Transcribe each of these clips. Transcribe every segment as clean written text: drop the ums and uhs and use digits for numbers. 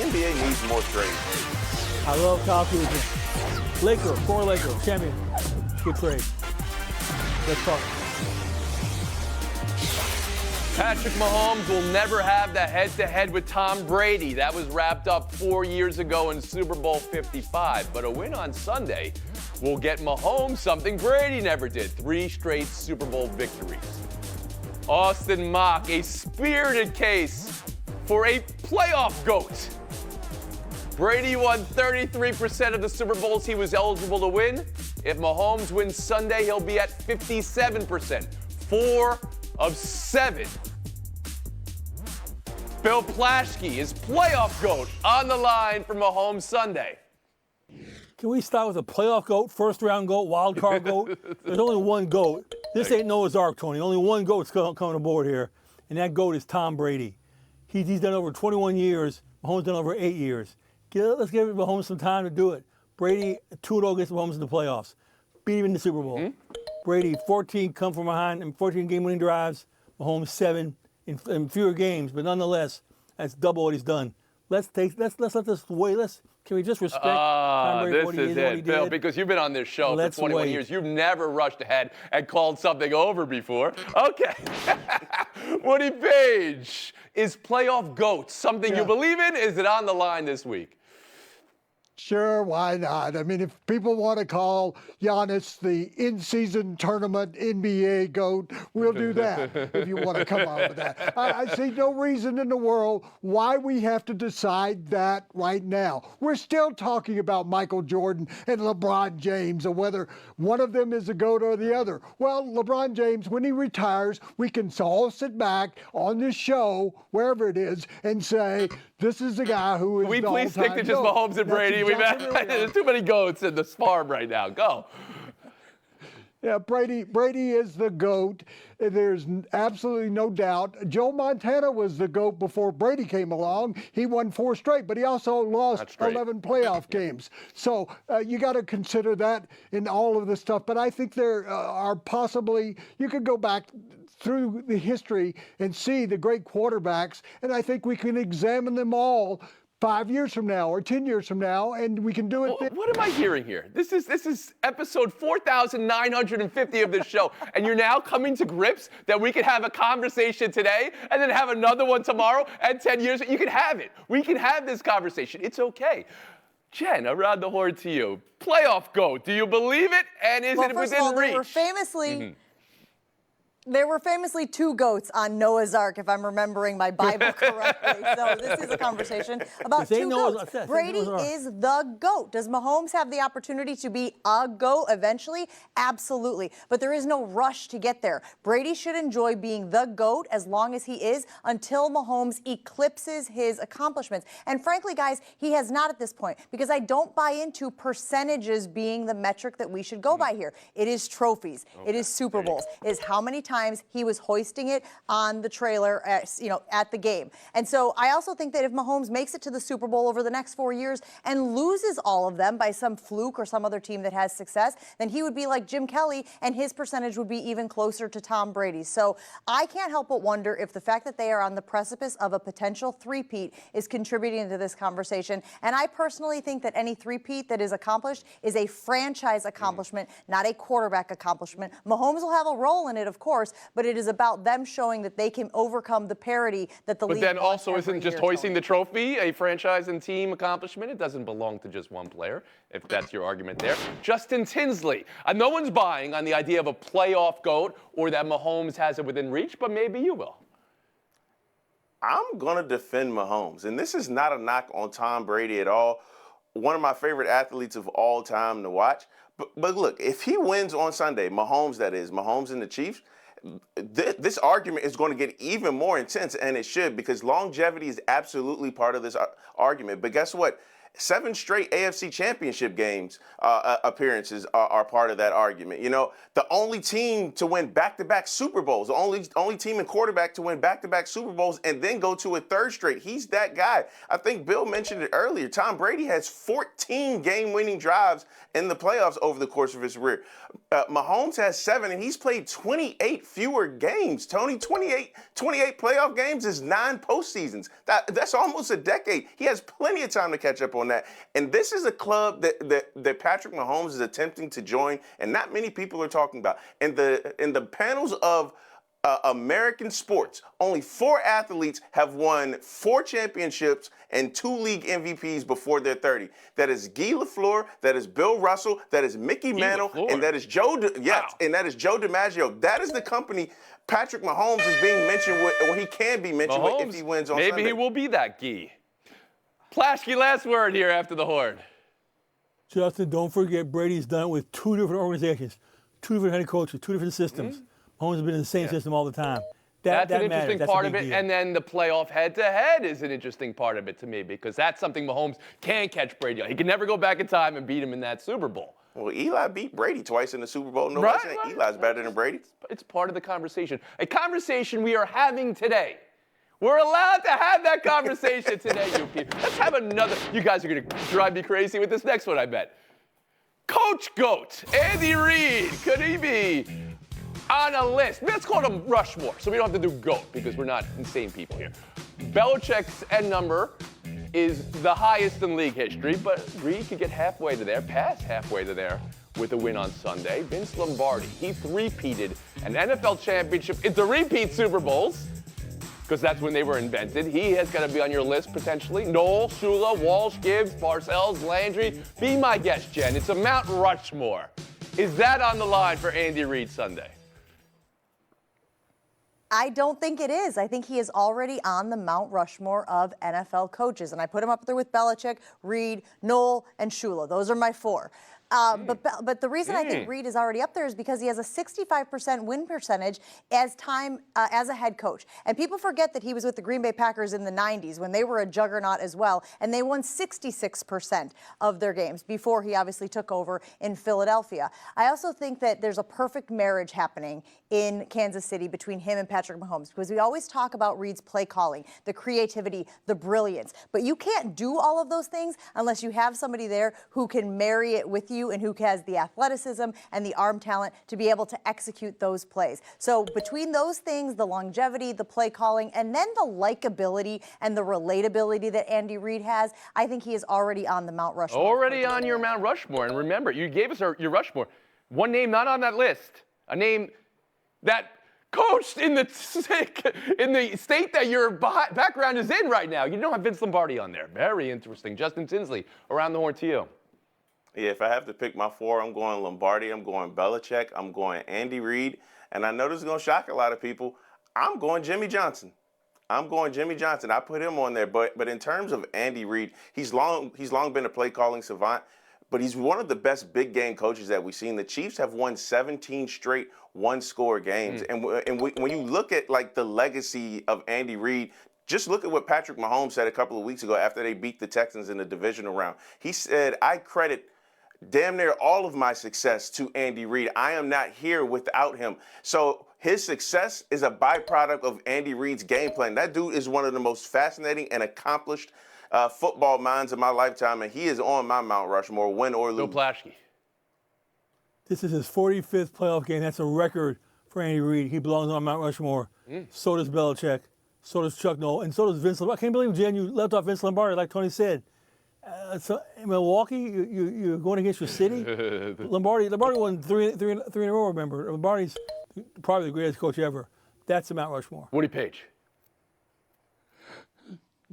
NBA needs more trades. I love Kyle Kuzma. Former Laker, champion. Good trade. Let's talk. Patrick Mahomes will never have the head-to-head with Tom Brady. That was wrapped up 4 years ago in Super Bowl 55. But a win on Sunday will get Mahomes something Brady never did. 3 straight Super Bowl victories. Austin Mock, a spirited case for a playoff GOAT. Brady won 33% of the Super Bowls he was eligible to win. If Mahomes wins Sunday, he'll be at 57%. 4 of 7. Bill Plaschke is playoff GOAT on the line for Mahomes Sunday. Can we start with a playoff GOAT, first-round GOAT, wild card GOAT? There's only one GOAT. This ain't Noah's Ark, Tony. Only one GOAT's coming aboard here, and that GOAT is Tom Brady. He's done over 21 years. Mahomes done over 8 years. Let's give Mahomes some time to do it. Brady 2-0 against Mahomes in the playoffs. Beat him in the Super Bowl. Mm-hmm. Brady 14 come from behind and 14 game-winning drives. Mahomes 7 in fewer games, but nonetheless, that's double what he's done. Let's let this wait. Can we just respect Tom Brady? This is it, Bill, because you've been on this show for 21 years. You've never rushed ahead and called something over before. Okay. Woody Page, is playoff GOAT something you believe in? Is it on the line this week? Sure, why not? I mean, if people want to call Giannis the in-season tournament NBA GOAT, we'll do that if you want to come out with that. I see no reason in the world why we have to decide that right now. We're still talking about Michael Jordan and LeBron James and whether one of them is a GOAT or the other. Well, LeBron James, when he retires, we can all sit back on this show, wherever it is, and say, this is the guy who is we please stick to just Mahomes and Brady. There's too many GOATs in this farm right now. Go. Yeah, Brady is the GOAT. There's absolutely no doubt. Joe Montana was the GOAT before Brady came along. He won 4 straight, but he also lost 11 playoff games. So you got to consider that in all of this stuff. But I think there are possibly, you could go back through the history and see the great quarterbacks, and I think we can examine them all 5 years from now or 10 years from now, and we can do it. What am I hearing here? This is episode 4,950 of this show, and you're now coming to grips that we can have a conversation today and then have another one tomorrow, and 10 years, you can have it. We can have this conversation. It's okay. Jen, around the horn to you. Playoff GOAT. Do you believe it? And is it within reach? There were famously 2 GOATs on Noah's Ark, if I'm remembering my Bible correctly. So this is a conversation about 2 GOATs. Brady is the GOAT. Does Mahomes have the opportunity to be a GOAT eventually? Absolutely. But there is no rush to get there. Brady should enjoy being the GOAT as long as he is until Mahomes eclipses his accomplishments. And frankly, guys, he has not at this point, because I don't buy into percentages being the metric that we should go by here. It is trophies. It is Super Bowls. It is how many times he was hoisting it on the trailer at the game. And so I also think that if Mahomes makes it to the Super Bowl over the next 4 years and loses all of them by some fluke or some other team that has success, then he would be like Jim Kelly, and his percentage would be even closer to Tom Brady's. So I can't help but wonder if the fact that they are on the precipice of a potential three-peat is contributing to this conversation. And I personally think that any three-peat that is accomplished is a franchise accomplishment, not a quarterback accomplishment. Mahomes will have a role in it, of course, but it is about them showing that they can overcome the parity that the league. But then also, isn't just hoisting the trophy a franchise and team accomplishment? It doesn't belong to just one player, if that's your argument there. Justin Tinsley. No one's buying on the idea of a playoff GOAT or that Mahomes has it within reach, but maybe you will. I'm going to defend Mahomes, and this is not a knock on Tom Brady at all. One of my favorite athletes of all time to watch. But look, if he wins on Sunday, Mahomes that is, Mahomes and the Chiefs, this argument is going to get even more intense, and it should, because longevity is absolutely part of this argument. But guess what? 7 straight AFC Championship games appearances are part of that argument. You know, the only team to win back-to-back Super Bowls, the only team and quarterback to win back-to-back Super Bowls and then go to a 3rd straight. He's that guy. I think Bill mentioned it earlier. Tom Brady has 14 game-winning drives in the playoffs over the course of his career. Mahomes has 7, and he's played 28 fewer games. Tony, 28 playoff games is 9 postseasons. That's almost a decade. He has plenty of time to catch up on that. And this is a club that Patrick Mahomes is attempting to join, and not many people are talking about. In the panels of American sports, only 4 athletes have won 4 championships and 2 league MVPs before they're 30. That is Guy Lafleur, that is Bill Russell, that is Mickey Mantle, and that is Joe DiMaggio. That is the company Patrick Mahomes is being mentioned with, or he can be mentioned with if he wins on Sunday. Maybe he will be that Guy. Plaschke, last word here after the Horn. Justin, don't forget Brady's done it with 2 different organizations, 2 different head coaches, 2 different systems. Mm-hmm. Mahomes has been in the same system all the time. That's an interesting part of it. Deal. And then the playoff head-to-head is an interesting part of it to me because that's something Mahomes can catch Brady on. He can never go back in time and beat him in that Super Bowl. Well, Eli beat Brady twice in the Super Bowl. Nobody's saying Eli's better than Brady. It's part of the conversation. A conversation we are having today. We're allowed to have that conversation today, you people. Let's have another. You guys are going to drive me crazy with this next one, I bet. Coach GOAT, Andy Reid. Could he be on a list? Let's call him Rushmore, so we don't have to do GOAT because we're not insane people here. Belichick's end number is the highest in league history, but Reid could get halfway to there, pass halfway to there with a win on Sunday. Vince Lombardi, he three-peated an NFL championship into repeat Super Bowls because that's when they were invented. He has got to be on your list potentially. Noel, Shula, Walsh, Gibbs, Parcells, Landry. Be my guest, Jen. It's a Mount Rushmore. Is that on the line for Andy Reid Sunday? I don't think it is. I think he is already on the Mount Rushmore of NFL coaches. And I put him up there with Belichick, Reid, Noel, and Shula. Those are my 4. But the reason I think Reid is already up there is because he has a 65% win percentage as a head coach. And people forget that he was with the Green Bay Packers in the 90s when they were a juggernaut as well, and they won 66% of their games before he obviously took over in Philadelphia. I also think that there's a perfect marriage happening in Kansas City between him and Patrick Mahomes because we always talk about Reid's play calling, the creativity, the brilliance. But you can't do all of those things unless you have somebody there who can marry it with you and who has the athleticism and the arm talent to be able to execute those plays. So between those things, the longevity, the play calling, and then the likability and the relatability that Andy Reid has, I think he is already on the Mount Rushmore. Already on your Mount Rushmore. And remember, you gave us your Rushmore. One name not on that list. A name that coached in the state that your background is in right now. You don't have Vince Lombardi on there. Very interesting. Justin Tinsley, around the horn to you. Yeah, if I have to pick my 4, I'm going Lombardi, I'm going Belichick, I'm going Andy Reid, and I know this is going to shock a lot of people. I'm going Jimmy Johnson. I put him on there, but in terms of Andy Reid, he's long been a play calling savant, but he's one of the best big game coaches that we've seen. The Chiefs have won 17 straight one-score games, and when you look at like the legacy of Andy Reid, just look at what Patrick Mahomes said a couple of weeks ago after they beat the Texans in the divisional round. He said, "I credit damn near all of my success to Andy Reid. I am not here without him." So his success is a byproduct of Andy Reid's game plan. That dude is one of the most fascinating and accomplished football minds of my lifetime, and he is on my Mount Rushmore, win or lose. Bill Plaschke. This is his 45th playoff game. That's a record for Andy Reid. He belongs on Mount Rushmore. So does Belichick. So does Chuck Noll. And so does Vince Lombardi. I can't believe, Jen, you left off Vince Lombardi, like Tony said. So in Milwaukee, you're going against your city. Lombardi won three in a row. Remember, Lombardi's probably the greatest coach ever. That's the Mount Rushmore. Woody Page.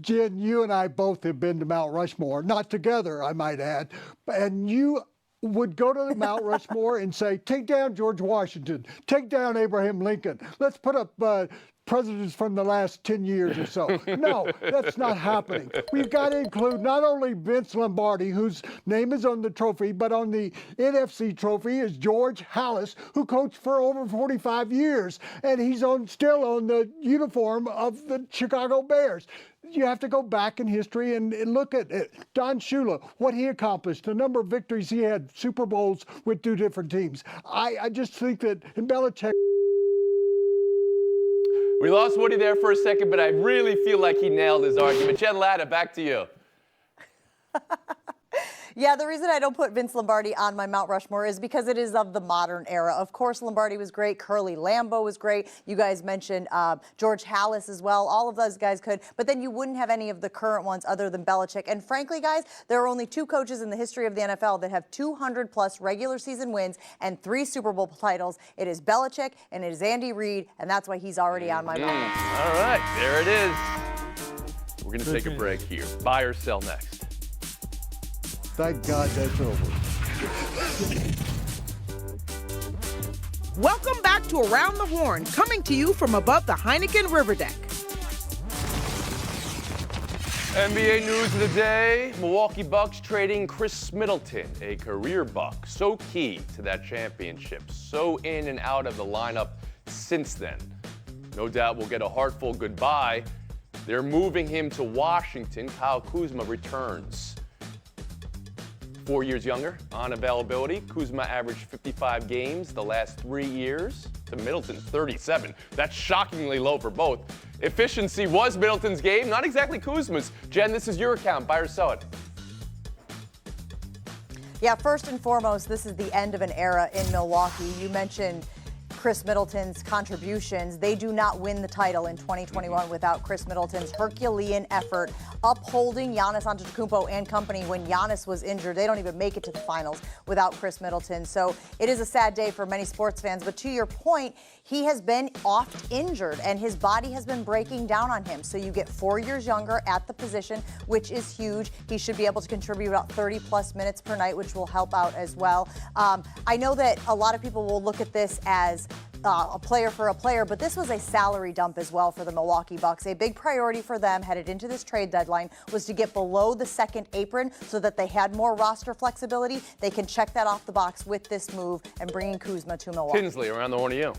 Jen, you and I both have been to Mount Rushmore, not together, I might add, and you would go to the Mount Rushmore and say, take down George Washington, take down Abraham Lincoln, let's put up presidents from the last 10 years or so. No, that's not happening. We've got to include not only Vince Lombardi, whose name is on the trophy, but on the NFC trophy is George Halas, who coached for over 45 years, and he's still on the uniform of the Chicago Bears. you have to go back in history and look at it. Don Shula, what he accomplished, the number of victories he had, Super Bowls with 2 different teams. I just think that Belichick. We lost Woody there for a second, but I really feel like he nailed his argument. Jen Latta, back to you. Yeah, the reason I don't put Vince Lombardi on my Mount Rushmore is because it is of the modern era. Of course, Lombardi was great. Curly Lambeau was great. You guys mentioned George Halas as well. All of those guys could. But then you wouldn't have any of the current ones other than Belichick. And frankly, guys, there are only 2 coaches in the history of the NFL that have 200-plus regular season wins and 3 Super Bowl titles. It is Belichick and it is Andy Reid, and that's why he's already on my mind. All right, there it is. We're going to take a break here. Buy or sell next. Thank God that's over. Welcome back to Around the Horn, coming to you from above the Heineken River Deck. NBA news of the day, Milwaukee Bucks trading Chris Middleton, a career Buck, so key to that championship, so in and out of the lineup since then. No doubt we'll get a heartful goodbye. They're moving him to Washington. Kyle Kuzma returns. 4 years younger on availability. Kuzma averaged 55 games the last 3 years to Middleton's 37. That's shockingly low for both. Efficiency was Middleton's game, not exactly Kuzma's. Jen, this is your account. Buy or sell it? Yeah, first and foremost, this is the end of an era in Milwaukee. You mentioned Chris Middleton's contributions. They do not win the title in 2021 without Chris Middleton's Herculean effort upholding Giannis Antetokounmpo and company when Giannis was injured. They don't even make it to the finals without Chris Middleton. So it is a sad day for many sports fans. But to your point, he has been oft injured and his body has been breaking down on him. So you get 4 years younger at the position, which is huge. He should be able to contribute about 30 plus minutes per night, which will help out as well. I know that a lot of people will look at this as a player for a player, but this was a salary dump as well for the Milwaukee Bucks. A big priority for them headed into this trade deadline was to get below the second apron so that they had more roster flexibility. They can check that off the box with this move and bringing Kuzma to Milwaukee. Tinsley, around the horn of you.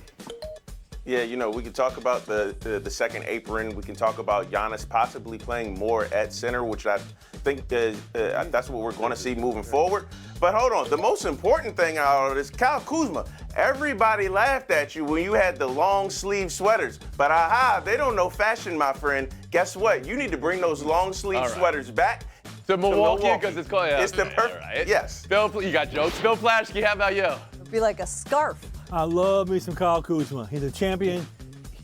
Yeah, you know, we can talk about the second apron. We can talk about Giannis possibly playing more at center, which I think that's what we're going to see moving forward. But hold on, the most important thing out of this, Kyle Kuzma. Everybody laughed at you when you had the long sleeve sweaters. But they don't know fashion, my friend. Guess what? You need to bring those long sleeve sweaters back. To Milwaukee, because it's called, it's the perfect, right. Yes. Bill, you got jokes. Bill Plaschke, how about you? It'd be like a scarf. I love me some Kyle Kuzma. He's a champion.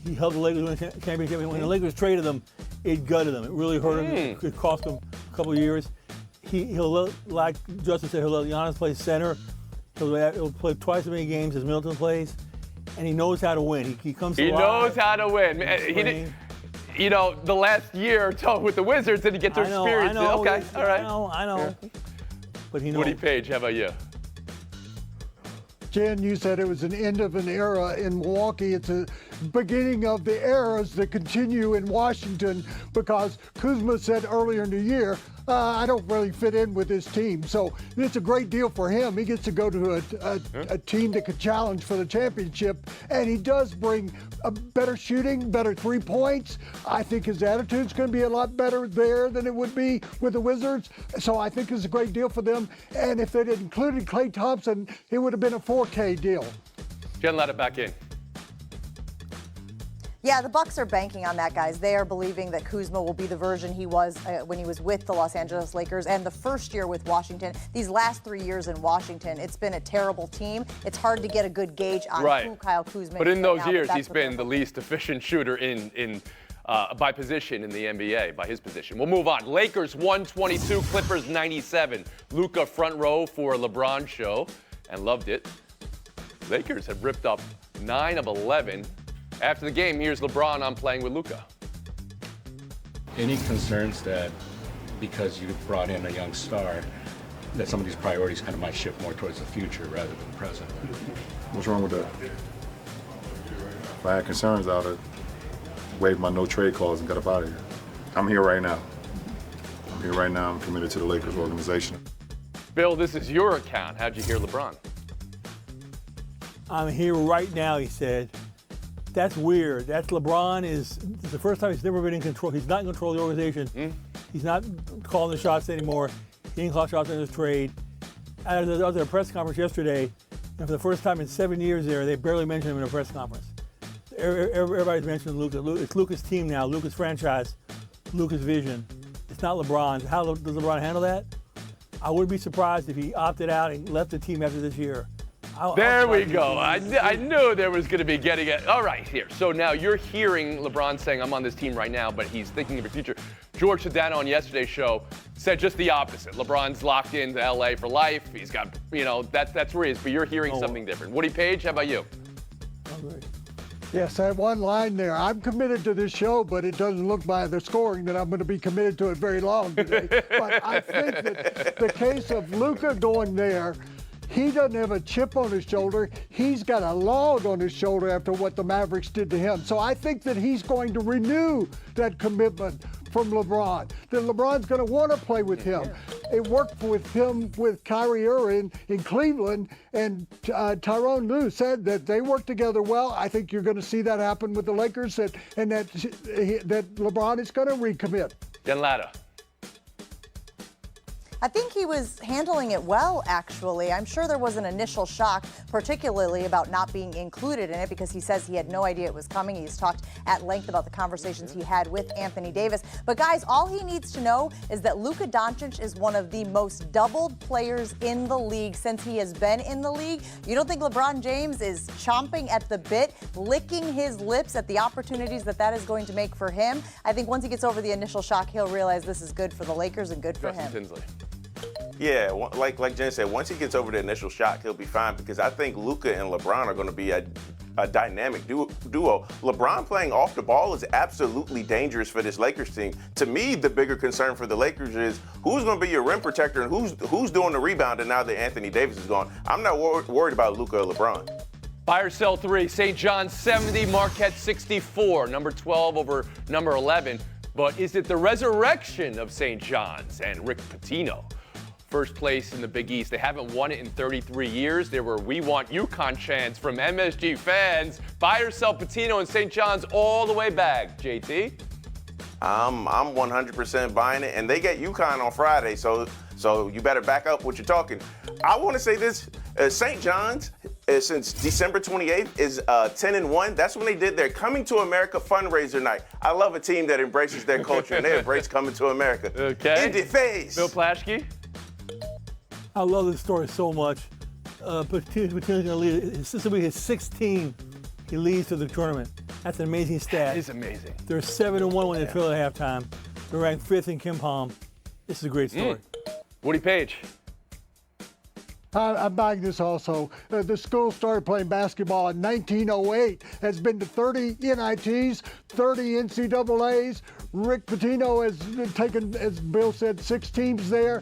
He helped the Lakers win a championship. When the Lakers traded him, it gutted them. It really hurt him. It cost him a couple of years. He'll like Justin said, he'll let Giannis play center. He'll play twice as many games as Middleton plays, and he knows how to win. He comes. He knows how to win. He did, you know, the last year or so with the Wizards, did he get to experience it? Okay, all right. I know. Yeah. But he knows. Woody Page, how about you? Jen, you said it was an end of an era in Milwaukee. It's a beginning of the eras that continue in Washington because Kuzma said earlier in the year, I don't really fit in with this team. So it's a great deal for him. He gets to go to a team that could challenge for the championship. And he does bring a better shooting, better 3 points. I think his attitude's going to be a lot better there than it would be with the Wizards. So I think it's a great deal for them. And if they'd included Klay Thompson, it would have been a 4K deal. Jen, let it back in. Yeah, the Bucks are banking on that, guys. They are believing that Kuzma will be the version he was when he was with the Los Angeles Lakers and the first year with Washington. These last 3 years in Washington, it's been a terrible team. It's hard to get a good gauge on who Kyle Kuzma is. But in those right years, now, he's been the least efficient shooter in by position in the NBA, by his position. We'll move on. Lakers 122, Clippers 97. Luka front row for LeBron show and loved it. Lakers have ripped up 9 of 11. After the game, here's LeBron on playing with Luka. Any concerns that because you brought in a young star, that some of these priorities kind of might shift more towards the future rather than the present? What's wrong with that? If I had concerns, I would have waived my no trade clause and got up out of here. I'm here right now. I'm committed to the Lakers organization. Bill, this is your account. How'd you hear LeBron? I'm here right now, he said, That's weird. That's LeBron it's the first time he's never been in control. He's not in control of the organization. He's not calling the shots anymore. He didn't call shots in his trade. I was at a press conference yesterday, and for the first time in 7 years there, they barely mentioned him in a press conference. Everybody's mentioning Luka. It's Luka's team now, Luka's franchise, Luka's vision. It's not LeBron's. How does LeBron handle that? I wouldn't be surprised if he opted out and left the team after this year. There we go. I knew there was going to be getting it. All right, here. So now you're hearing LeBron saying, I'm on this team right now, but he's thinking of the future. George Sedano on yesterday's show said just the opposite. LeBron's locked into LA for life. He's got, that's where he is. But you're hearing something different. Woody Page, how about you? Yes, I have one line there. I'm committed to this show, but it doesn't look by the scoring that I'm going to be committed to it very long today. But I think that the case of Luka going there, he doesn't have a chip on his shoulder. He's got a log on his shoulder after what the Mavericks did to him. So I think that he's going to renew that commitment from LeBron, that LeBron's going to want to play with him. It worked with him with Kyrie Irving in Cleveland, and Tyronn Lue said that they work together well. I think you're going to see that happen with the Lakers, that LeBron is going to recommit. Jen Lada. I think he was handling it well, actually. I'm sure there was an initial shock, particularly about not being included in it, because he says he had no idea it was coming. He's talked at length about the conversations he had with Anthony Davis. But guys, all he needs to know is that Luka Doncic is one of the most doubled players in the league since he has been in the league. You don't think LeBron James is chomping at the bit, licking his lips at the opportunities that is going to make for him? I think once he gets over the initial shock, he'll realize this is good for the Lakers and good for him. Tinsley. Yeah, like Jen said, once he gets over the initial shock, he'll be fine, because I think Luka and LeBron are going to be a dynamic duo. LeBron playing off the ball is absolutely dangerous for this Lakers team. To me, the bigger concern for the Lakers is who's going to be your rim protector and who's doing the rebounding now that Anthony Davis is gone. I'm not worried about Luka or LeBron. Buy or sell 3. St. John's 70, Marquette 64. Number 12 over number 11. But is it the resurrection of St. John's and Rick Pitino? First place in the Big East. They haven't won it in 33 years. There were "We Want UConn" chants from MSG fans. Buy or sell Pitino and St. John's all the way back. JT? I'm 100% buying it, and they get UConn on Friday, so you better back up what you're talking. I want to say this: St. John's, since December 28th, is 10-1. That's when they did their Coming to America fundraiser night. I love a team that embraces their culture, and they embrace coming to America. Okay. In the face. Bill Plaschke? I love this story so much. Pitino's going to lead. This will be his 6th team he leads to the tournament. That's an amazing stat. That is amazing. They're 7-1 when they fill at halftime. They're ranked 5th in KenPom. This is a great story. Woody Page. I'm buying this also. The school started playing basketball in 1908. Has been to 30 NITs, 30 NCAAs. Rick Pitino has taken, as Bill said, 6 teams there.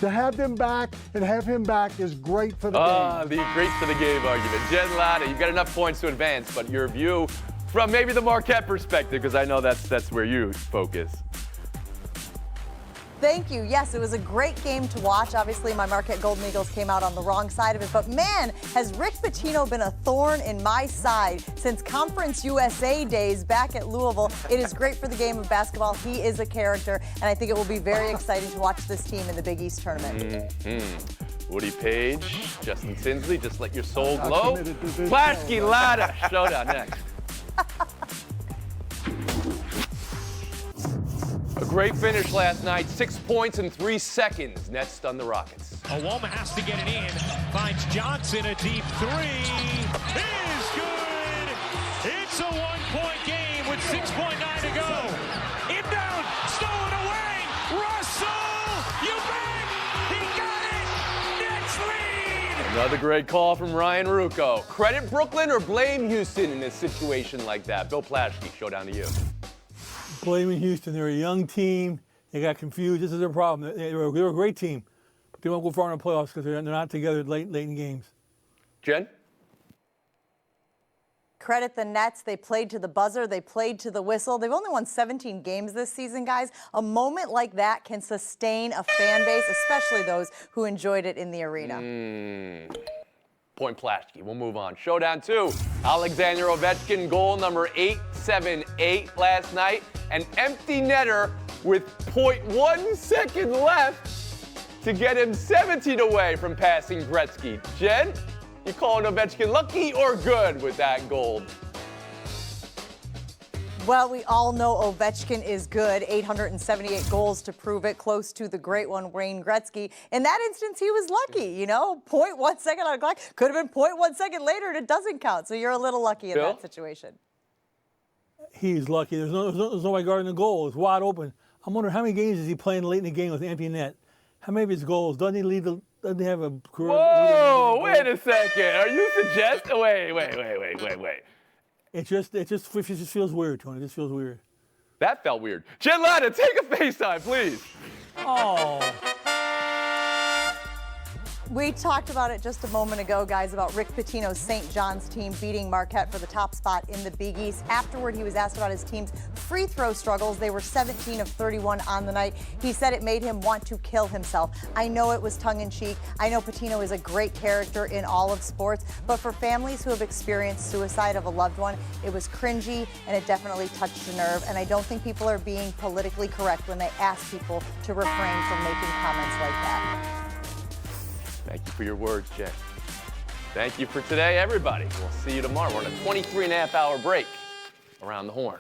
To have them back and have him back is great for the game. The great for the game argument. Jen Lada, you've got enough points to advance, but your view from maybe the Marquette perspective, because I know that's where you focus. Thank you. Yes, it was a great game to watch. Obviously, my Marquette Golden Eagles came out on the wrong side of it. But man, has Rick Pitino been a thorn in my side since Conference USA days back at Louisville. It is great for the game of basketball. He is a character, and I think it will be very exciting to watch this team in the Big East tournament. Woody Page, Justin Tinsley, just let your soul glow. Plaschke, Lada, showdown next. A great finish last night. 6 points in 3 seconds. Nets stun the Rockets. Oklahoma has to get it in. Finds Johnson, a deep 3. Is good. It's a 1-point game with 6.9 to go. Inbound, stolen away. Russell, you bet. He got it. Nets lead. Another great call from Ryan Ruocco. Credit Brooklyn or blame Houston in a situation like that? Bill Plaschke, showdown to you. Blaming Houston. They're a young team. They got confused. This is their problem. They're a great team, but they won't go far in the playoffs because they're not together late in games. Jen? Credit the Nets. They played to the buzzer. They played to the whistle. They've only won 17 games this season, guys. A moment like that can sustain a fan base, especially those who enjoyed it in the arena. Point Plashke. We'll move on. Showdown 2. Alexander Ovechkin, goal number 878 last night. An empty netter with 0.1 second left to get him 17 away from passing Gretzky. Jen, you calling Ovechkin lucky or good with that goal? Well, we all know Ovechkin is good. 878 goals to prove it, close to the great one, Wayne Gretzky. In that instance, he was lucky, you know, 0.1 second on the clock. Could have been 0.1 second later, and it doesn't count. So you're a little lucky in that situation. He's lucky. There's nobody guarding the goal. It's wide open. I'm wondering how many games is he playing late in the game with an empty net? How many of his goals? Doesn't he have a career? Whoa, wait a second. Are you suggesting? Wait. It just feels weird, Tony. It just feels weird. That felt weird. Jen Lada, take a FaceTime, please. Oh. We talked about it just a moment ago, guys, about Rick Pitino's St. John's team beating Marquette for the top spot in the Big East. Afterward, he was asked about his team's free throw struggles. They were 17 of 31 on the night. He said it made him want to kill himself. I know it was tongue-in-cheek. I know Pitino is a great character in all of sports, but for families who have experienced suicide of a loved one, it was cringy and it definitely touched a nerve. And I don't think people are being politically correct when they ask people to refrain from making comments like that. Thank you for your words, Jen. Thank you for today, everybody. We'll see you tomorrow. We're on a 23.5-hour break around the horn.